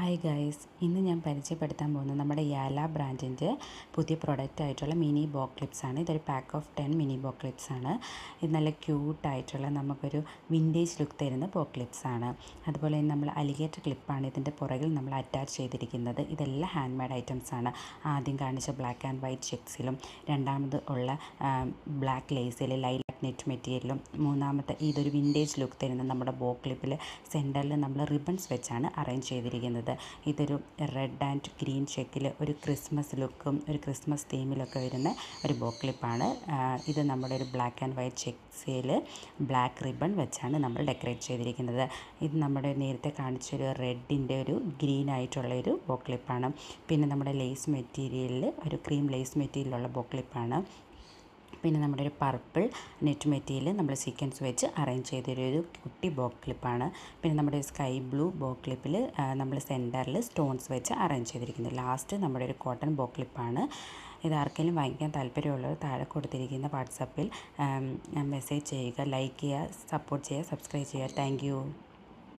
Hi guys, ഇന്ന് ഞാൻ പരിചയപ്പെടുത്താൻ പോകുന്നത് നമ്മുടെ യാല ബ്രാൻഡിൻ്റെ പുതിയ പ്രൊഡക്റ്റ് ആയിട്ടുള്ള മിനി ബോ ക്ലിപ്സ് ആണ്. ഇതൊരു പാക്ക് ഓഫ് 10 മിനി ബോ ക്ലിപ്സ് ആണ്. ഇത് നല്ല ക്യൂട്ടായിട്ടുള്ള നമുക്കൊരു വിൻറ്റേജ് ലുക്ക് തരുന്ന ബോ ക്ലിപ്സ് ആണ്. അതുപോലെ തന്നെ നമ്മൾ അലിഗേറ്റർ ക്ലിപ്പാണ് ഇതിൻ്റെ പുറകിൽ നമ്മൾ അറ്റാച്ച് ചെയ്തിരിക്കുന്നത്. ഇതെല്ലാം ഹാൻഡ് മെയ്ഡ് ഐറ്റംസ് ആണ്. ആദ്യം കാണിച്ച ബ്ലാക്ക് ആൻഡ് വൈറ്റ് ചെക്സിലും, രണ്ടാമത് ഉള്ള ബ്ലാക്ക് ലേസിൽ ലൈലാക്ക് നെറ്റ് മെറ്റീരിയലും, മൂന്നാമത്തെ ഇതൊരു വിൻറ്റേജ് ലുക്ക് തരുന്ന നമ്മുടെ ബോ ക്ലിപ്പിൽ സെൻറ്ററിൽ നമ്മൾ റിബൺസ് വെച്ചാണ് അറേഞ്ച് ചെയ്തിരിക്കുന്നത്. ഇതൊരു റെഡ് ആൻഡ് ഗ്രീൻ ചെക്കിൽ ഒരു ക്രിസ്മസ് ലുക്കും ഒരു ക്രിസ്മസ് തീമിലൊക്കെ വരുന്ന ഒരു ബോ ക്ലിപ്പാണ്. ഇത് നമ്മുടെ ഒരു ബ്ലാക്ക് ആൻഡ് വൈറ്റ് ചെക്സിൽ ബ്ലാക്ക് റിബൺ വെച്ചാണ് നമ്മൾ ഡെക്കറേറ്റ് ചെയ്തിരിക്കുന്നത്. ഇത് നമ്മുടെ നേരത്തെ കാണിച്ചൊരു റെഡിൻ്റെ ഒരു ഗ്രീൻ ആയിട്ടുള്ളൊരു ബോ ക്ലിപ്പാണ്. പിന്നെ നമ്മുടെ ലേസ് മെറ്റീരിയലിൽ ഒരു ക്രീം ലേസ് മെറ്റീരിയലുള്ള ബോ ക്ലിപ്പാണ്. പിന്നെ നമ്മുടെ ഒരു പർപ്പിൾ നെറ്റ് മെറ്റീരിയൽ നമ്മൾ സീക്വൻസ് വെച്ച് അറേഞ്ച് ചെയ്തൊരു കുട്ടി ബോ ക്ലിപ്പാണ്. പിന്നെ നമ്മുടെ സ്കൈ ബ്ലൂ ബോ ക്ലിപ്പിൽ നമ്മൾ സെൻറ്ററിൽ സ്റ്റോൺസ് വെച്ച് അറേഞ്ച് ചെയ്തിരിക്കുന്നത്. ലാസ്റ്റ് നമ്മുടെ ഒരു കോട്ടൺ ബോ ക്ലിപ്പാണ്. ഇത് ആർക്കെങ്കിലും വാങ്ങിക്കാൻ താല്പര്യമുള്ളവർ താഴെ കൊടുത്തിരിക്കുന്ന വാട്സാപ്പിൽ മെസ്സേജ് ചെയ്യുക, ലൈക്ക് ചെയ്യുക, സപ്പോർട്ട് ചെയ്യുക, സബ്സ്ക്രൈബ് ചെയ്യുക. താങ്ക്